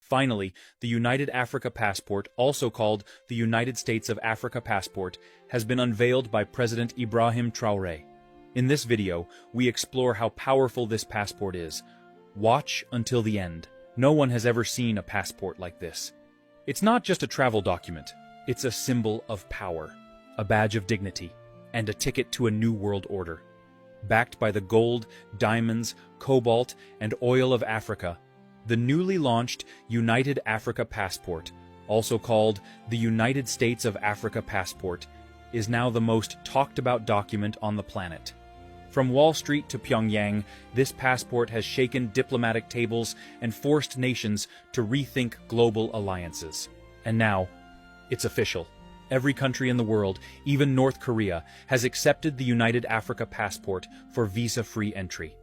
Finally, the United Africa Passport, also called the United States of Africa Passport, has been unveiled by President Ibrahim Traoré. In this video, we explore how powerful this passport is. Watch until the end. No one has ever seen a passport like this. It's not just a travel document. It's a symbol of power, a badge of dignity, and a ticket to a new world order. Backed by the gold, diamonds, cobalt, and oil of Africa, the newly launched United Africa Passport, also called the United States of Africa Passport, is now the most talked about document on the planet. From Wall Street to Pyongyang, this passport has shaken diplomatic tables and forced nations to rethink global alliances. And now, it's official. Every country in the world, even North Korea, has accepted the United Africa Passport for visa-free entry.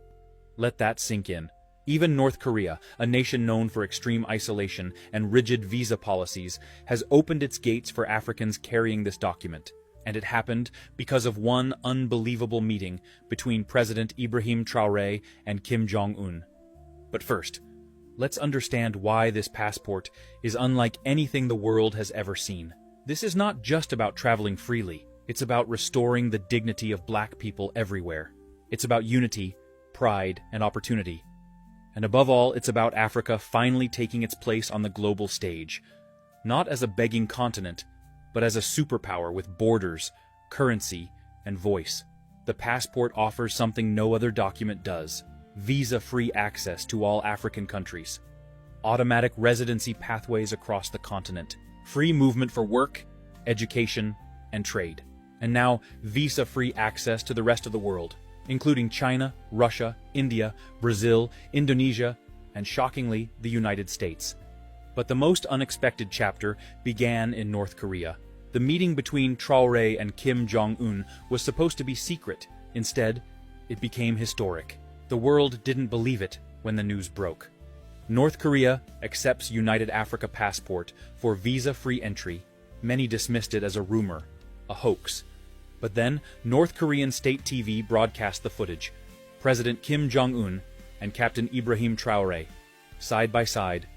Let that sink in. Even North Korea, a nation known for extreme isolation and rigid visa policies, has opened its gates for Africans carrying this document. And it happened because of one unbelievable meeting between President Ibrahim Traoré and Kim Jong-un. But first, let's understand why this passport is unlike anything the world has ever seen. This is not just about traveling freely. It's about restoring the dignity of Black people everywhere. It's about unity, pride, and opportunity. And above all, it's about Africa finally taking its place on the global stage, not as a begging continent, but as a superpower with borders, currency, and voice. The passport offers something no other document does: visa-free access to all African countries, automatic residency pathways across the continent, free movement for work, education, and trade, and now visa-free access to the rest of the world, including China, Russia, India, Brazil, Indonesia, and shockingly, the United States. But the most unexpected chapter began in North Korea. The meeting between Traoré and Kim Jong-un was supposed to be secret. Instead, it became historic. The world didn't believe it when the news broke. North Korea accepts United Africa Passport for visa-free entry. Many dismissed it as a rumor, a hoax. But then, North Korean state TV broadcast the footage. President Kim Jong-un and Captain Ibrahim Traoré, side by side,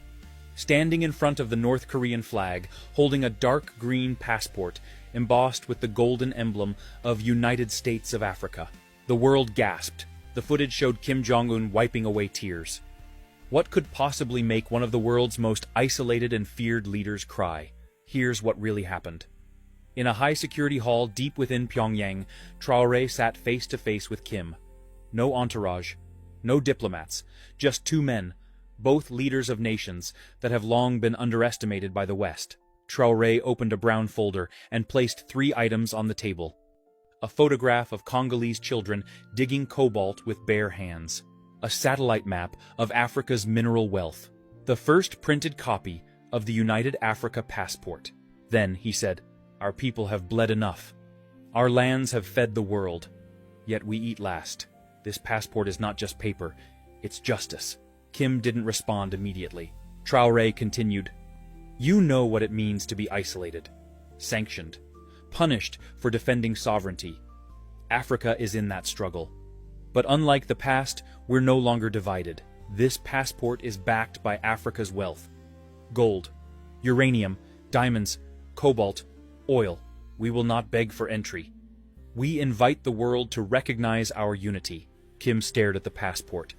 standing in front of the North Korean flag, holding a dark green passport embossed with the golden emblem of United States of Africa. The world gasped. The footage showed Kim Jong-un wiping away tears. What could possibly make one of the world's most isolated and feared leaders cry? Here's what really happened. In a high-security hall deep within Pyongyang, Traoré sat face-to-face with Kim. No entourage, no diplomats, just two men, both leaders of nations that have long been underestimated by the West. Traoré opened a brown folder and placed 3 items on the table. A photograph of Congolese children digging cobalt with bare hands. A satellite map of Africa's mineral wealth. The first printed copy of the United Africa Passport. Then, he said, "Our people have bled enough. Our lands have fed the world. Yet we eat last. This passport is not just paper, it's justice." Kim didn't respond immediately. Traoré continued, "You know what it means to be isolated, sanctioned, punished for defending sovereignty. Africa is in that struggle. But unlike the past, we're no longer divided. This passport is backed by Africa's wealth. Gold, uranium, diamonds, cobalt, oil. We will not beg for entry. We invite the world to recognize our unity." Kim stared at the passport.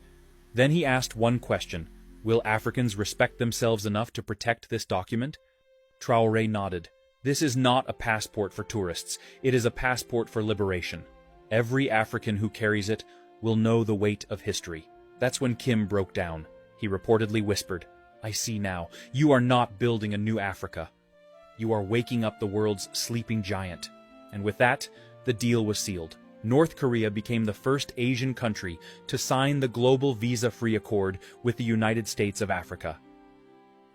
Then he asked one question: will Africans respect themselves enough to protect this document? Traoré nodded. This is not a passport for tourists. It is a passport for liberation. Every African who carries it will know the weight of history. That's when Kim broke down. He reportedly whispered, "I see now. You are not building a new Africa. You are waking up the world's sleeping giant." And with that, the deal was sealed. North Korea became the first Asian country to sign the global visa-free accord with the United States of Africa.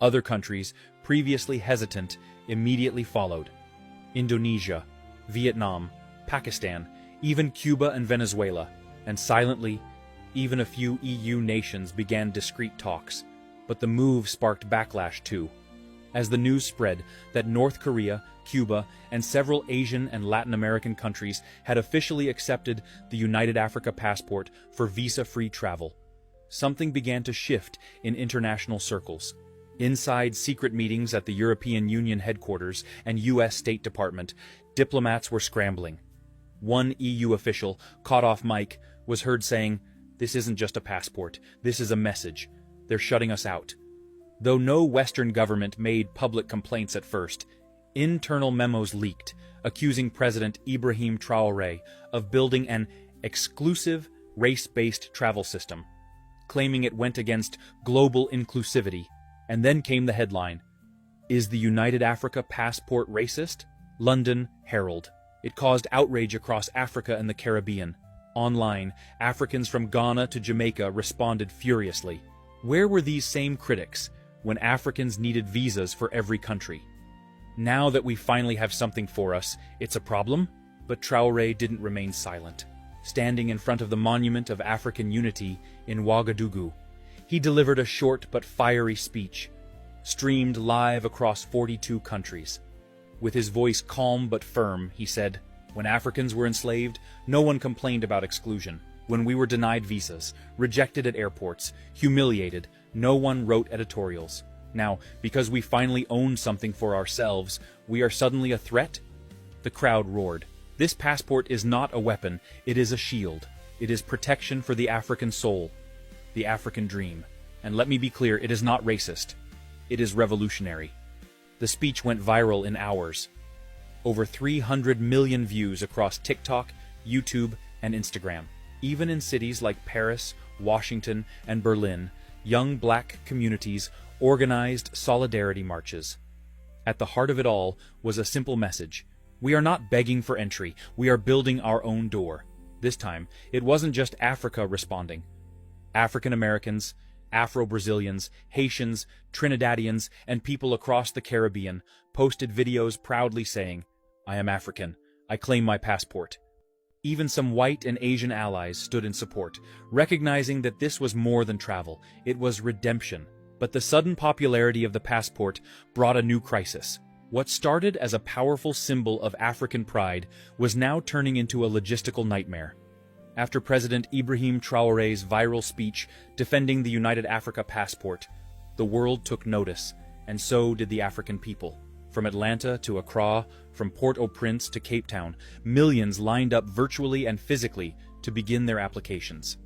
Other countries, previously hesitant, immediately followed. Indonesia, Vietnam, Pakistan, even Cuba and Venezuela, and silently, even a few EU nations began discreet talks. But the move sparked backlash too. As the news spread that North Korea, Cuba, and several Asian and Latin American countries had officially accepted the United Africa Passport for visa-free travel, something began to shift in international circles. Inside secret meetings at the European Union headquarters and US State Department, diplomats were scrambling. One EU official, caught off mic, was heard saying, "This isn't just a passport, this is a message. They're shutting us out." Though no Western government made public complaints at first, internal memos leaked, accusing President Ibrahim Traoré of building an exclusive, race-based travel system, claiming it went against global inclusivity. And then came the headline, "Is the United Africa Passport Racist?" London Herald. It caused outrage across Africa and the Caribbean. Online, Africans from Ghana to Jamaica responded furiously. Where were these same critics when Africans needed visas for every country? Now that we finally have something for us, it's a problem? But Traoré didn't remain silent. Standing in front of the Monument of African Unity in Ouagadougou, he delivered a short but fiery speech, streamed live across 42 countries. With his voice calm but firm, he said, "When Africans were enslaved, no one complained about exclusion. When we were denied visas, rejected at airports, humiliated, no one wrote editorials. Now, because we finally own something for ourselves, we are suddenly a threat?" The crowd roared. This passport is not a weapon, it is a shield. It is protection for the African soul, the African dream. And let me be clear, it is not racist. It is revolutionary. The speech went viral in hours. Over 300 million views across TikTok, YouTube, and Instagram. Even in cities like Paris, Washington, and Berlin, young black communities organized solidarity marches. At the heart of it all was a simple message. We are not begging for entry, we are building our own door. This time, it wasn't just Africa responding. African Americans, Afro-Brazilians, Haitians, Trinidadians, and people across the Caribbean posted videos proudly saying, "I am African. I claim my passport." Even some white and Asian allies stood in support, recognizing that this was more than travel, it was redemption. But the sudden popularity of the passport brought a new crisis. What started as a powerful symbol of African pride was now turning into a logistical nightmare. After President Ibrahim Traoré's viral speech defending the United Africa Passport, the world took notice, and so did the African people. From Atlanta to Accra, from Port-au-Prince to Cape Town, millions lined up virtually and physically to begin their applications.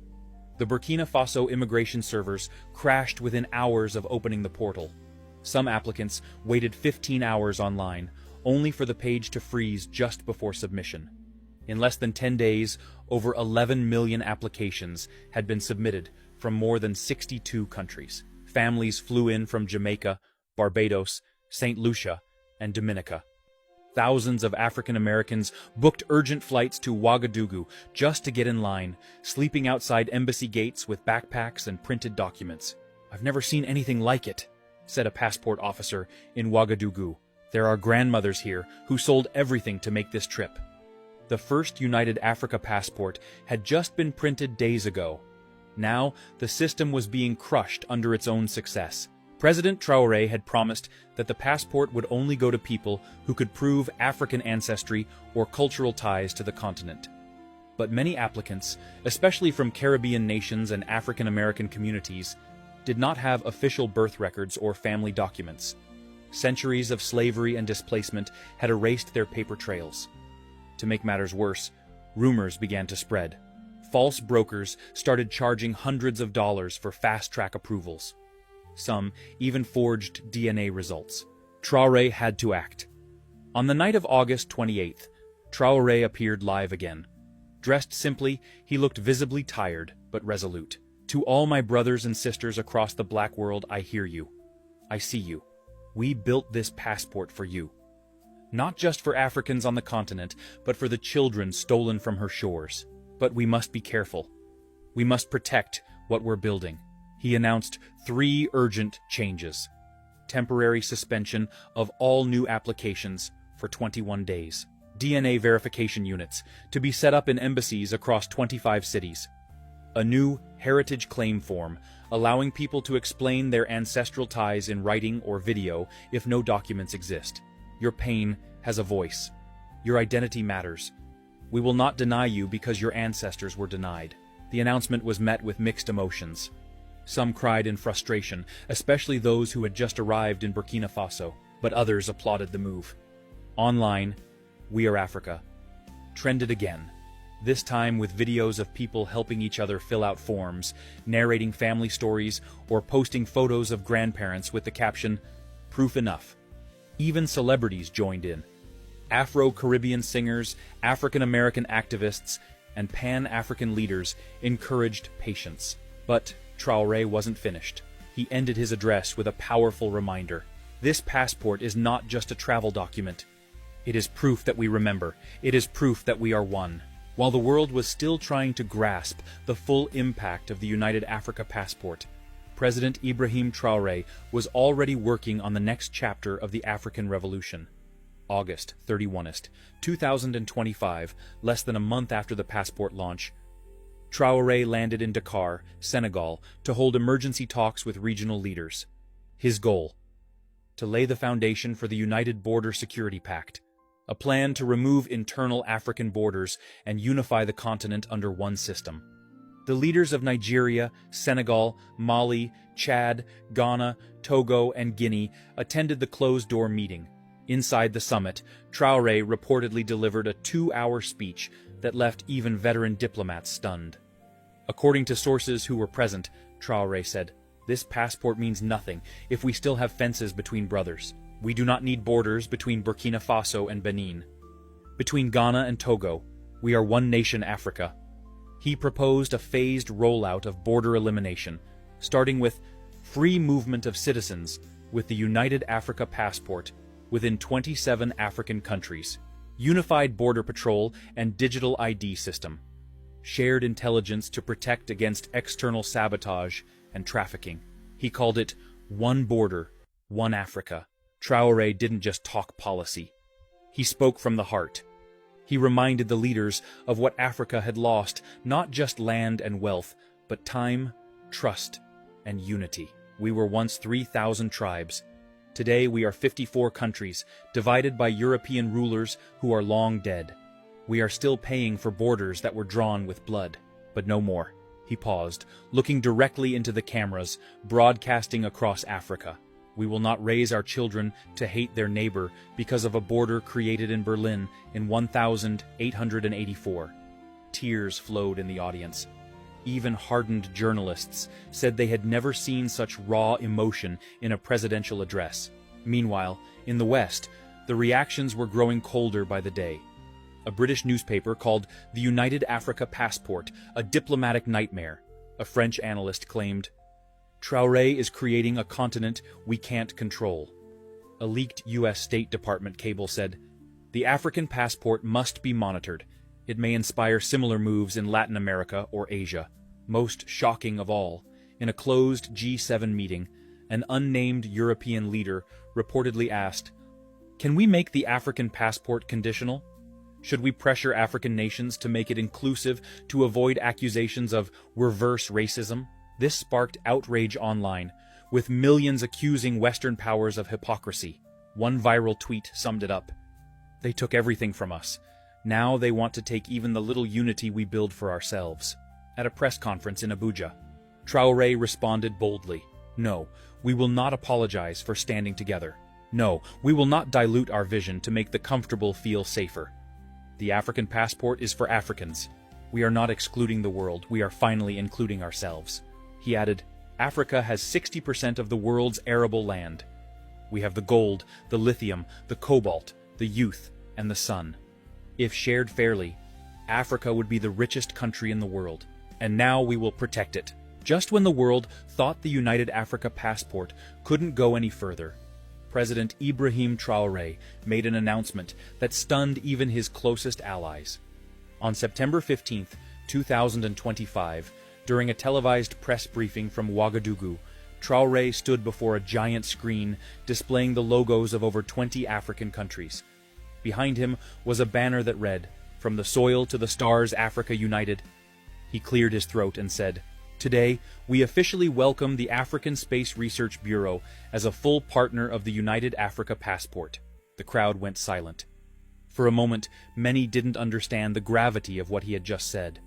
The Burkina Faso immigration servers crashed within hours of opening the portal. Some applicants waited 15 hours online, only for the page to freeze just before submission. In less than 10 days, over 11 million applications had been submitted from more than 62 countries. Families flew in from Jamaica, Barbados, St. Lucia, and Dominica. Thousands of African Americans booked urgent flights to Ouagadougou just to get in line, sleeping outside embassy gates with backpacks and printed documents. "I've never seen anything like it," said a passport officer in Ouagadougou. "There are grandmothers here who sold everything to make this trip." The first United Africa passport had just been printed days ago. Now, the system was being crushed under its own success. President Traoré had promised that the passport would only go to people who could prove African ancestry or cultural ties to the continent. But many applicants, especially from Caribbean nations and African American communities, did not have official birth records or family documents. Centuries of slavery and displacement had erased their paper trails. To make matters worse, rumors began to spread. False brokers started charging hundreds of dollars for fast-track approvals. Some even forged DNA results. Traoré had to act. On the night of August 28th, Traoré appeared live again. Dressed simply, he looked visibly tired, but resolute. "To all my brothers and sisters across the black world, I hear you. I see you. We built this passport for you. Not just for Africans on the continent, but for the children stolen from her shores. But we must be careful. We must protect what we're building." He announced 3 urgent changes. Temporary suspension of all new applications for 21 days. DNA verification units to be set up in embassies across 25 cities. A new heritage claim form allowing people to explain their ancestral ties in writing or video if no documents exist. Your pain has a voice. Your identity matters. We will not deny you because your ancestors were denied. The announcement was met with mixed emotions. Some cried in frustration, especially those who had just arrived in Burkina Faso, but others applauded the move. Online, "We Are Africa" trended again, this time with videos of people helping each other fill out forms, narrating family stories, or posting photos of grandparents with the caption, "Proof enough." Even celebrities joined in. Afro-Caribbean singers, African-American activists, and Pan-African leaders encouraged patience. But Traoré wasn't finished. He ended his address with a powerful reminder. This passport is not just a travel document. It is proof that we remember. It is proof that we are one. While the world was still trying to grasp the full impact of the United Africa Passport, President Ibrahim Traoré was already working on the next chapter of the African Revolution. August 31st, 2025, less than a month after the passport launch, Traoré landed in Dakar, Senegal, to hold emergency talks with regional leaders. His goal: to lay the foundation for the United Border Security Pact, a plan to remove internal African borders and unify the continent under one system. The leaders of Nigeria, Senegal, Mali, Chad, Ghana, Togo, and Guinea attended the closed-door meeting. Inside the summit, Traoré reportedly delivered a 2-hour speech that left even veteran diplomats stunned. According to sources who were present, Traoré said, "This passport means nothing if we still have fences between brothers. We do not need borders between Burkina Faso and Benin. Between Ghana and Togo, we are one nation Africa." He proposed a phased rollout of border elimination, starting with free movement of citizens with the United Africa Passport within 27 African countries, unified border patrol and digital ID system, shared intelligence to protect against external sabotage and trafficking. He called it One Border, One Africa. Traoré didn't just talk policy. He spoke from the heart. He reminded the leaders of what Africa had lost, not just land and wealth, but time, trust, and unity. We were once 3,000 tribes. Today we are 54 countries, divided by European rulers who are long dead. We are still paying for borders that were drawn with blood, but no more. He paused, looking directly into the cameras, broadcasting across Africa. We will not raise our children to hate their neighbor because of a border created in Berlin in 1884. Tears flowed in the audience. Even hardened journalists said they had never seen such raw emotion in a presidential address. Meanwhile, in the West, the reactions were growing colder by the day. A British newspaper called the United Africa Passport a diplomatic nightmare. A French analyst claimed, "Traoré is creating a continent we can't control." A leaked U.S. State Department cable said, "The African passport must be monitored. It may inspire similar moves in Latin America or Asia." Most shocking of all, in a closed G7 meeting, an unnamed European leader reportedly asked, "Can we make the African passport conditional? Should we pressure African nations to make it inclusive to avoid accusations of reverse racism?" This sparked outrage online, with millions accusing Western powers of hypocrisy. One viral tweet summed it up. "They took everything from us. Now they want to take even the little unity we build for ourselves." At a press conference in Abuja, Traoré responded boldly, "No, we will not apologize for standing together. No, we will not dilute our vision to make the comfortable feel safer. The African passport is for Africans. We are not excluding the world, we are finally including ourselves." He added, "Africa has 60% of the world's arable land. We have the gold, the lithium, the cobalt, the youth, and the sun. If shared fairly, Africa would be the richest country in the world. And now we will protect it." Just when the world thought the United Africa Passport couldn't go any further, President Ibrahim Traoré made an announcement that stunned even his closest allies. On September 15, 2025, during a televised press briefing from Ouagadougou, Traoré stood before a giant screen displaying the logos of over 20 African countries. Behind him was a banner that read, "From the soil to the stars, Africa united." He cleared his throat and said, "Today, we officially welcome the African Space Research Bureau as a full partner of the United Africa Passport." The crowd went silent. For a moment, many didn't understand the gravity of what he had just said.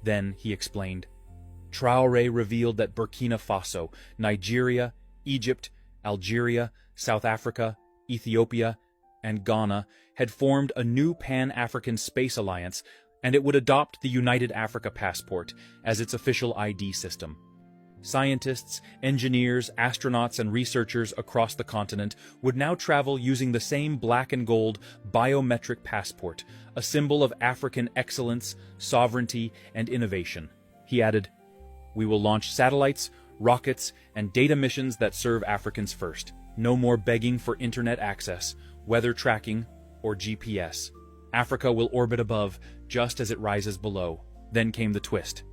Then he explained, Traoré revealed that Burkina Faso, Nigeria, Egypt, Algeria, South Africa, Ethiopia, and Ghana had formed a new Pan-African space alliance, and it would adopt the United Africa Passport as its official ID system. Scientists, engineers, astronauts, and researchers across the continent would now travel using the same black and gold biometric passport, a symbol of African excellence, sovereignty, and innovation. He added, "We will launch satellites, rockets, and data missions that serve Africans first. No more begging for internet access, weather tracking, or GPS. Africa will orbit above just as it rises below." Then came the twist.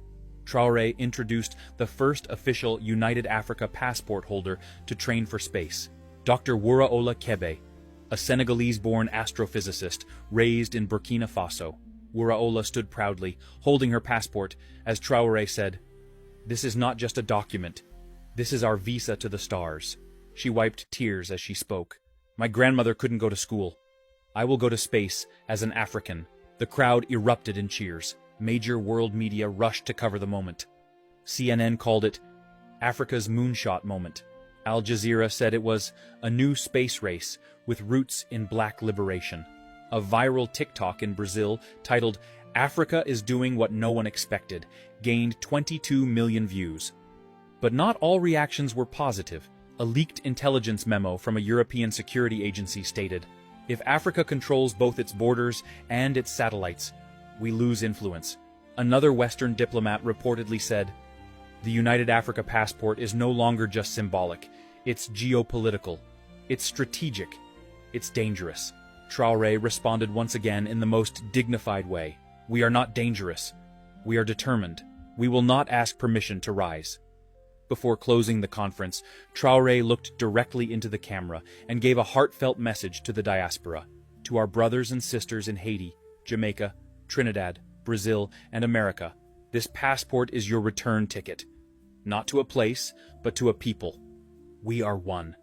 Traoré introduced the first official United Africa passport holder to train for space, Dr. Wuraola Kebe, a Senegalese-born astrophysicist raised in Burkina Faso. Wuraola stood proudly, holding her passport, as Traoré said, "This is not just a document. This is our visa to the stars." She wiped tears as she spoke. "My grandmother couldn't go to school. I will go to space as an African." The crowd erupted in cheers. Major world media rushed to cover the moment. CNN called it Africa's moonshot moment. Al Jazeera said it was a new space race with roots in black liberation. A viral TikTok in Brazil titled "Africa is doing what no one expected" gained 22 million views. But not all reactions were positive. A leaked intelligence memo from a European security agency stated, "If Africa controls both its borders and its satellites, we lose influence." Another Western diplomat reportedly said, "The United Africa Passport is no longer just symbolic. It's geopolitical. It's strategic. It's dangerous." Traoré responded once again in the most dignified way. "We are not dangerous. We are determined. We will not ask permission to rise." Before closing the conference, Traoré looked directly into the camera and gave a heartfelt message to the diaspora, to our brothers and sisters in Haiti, Jamaica, Trinidad, Brazil, and America. This passport is your return ticket. Not to a place, but to a people. We are one.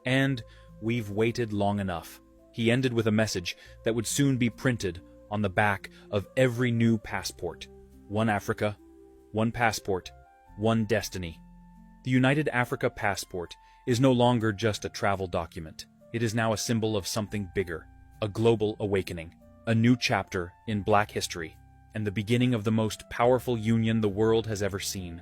And we've waited long enough. He ended with a message that would soon be printed on the back of every new passport. One Africa, one passport, one destiny. The United Africa Passport is no longer just a travel document. It is now a symbol of something bigger, a global awakening. A new chapter in Black history, and the beginning of the most powerful union the world has ever seen.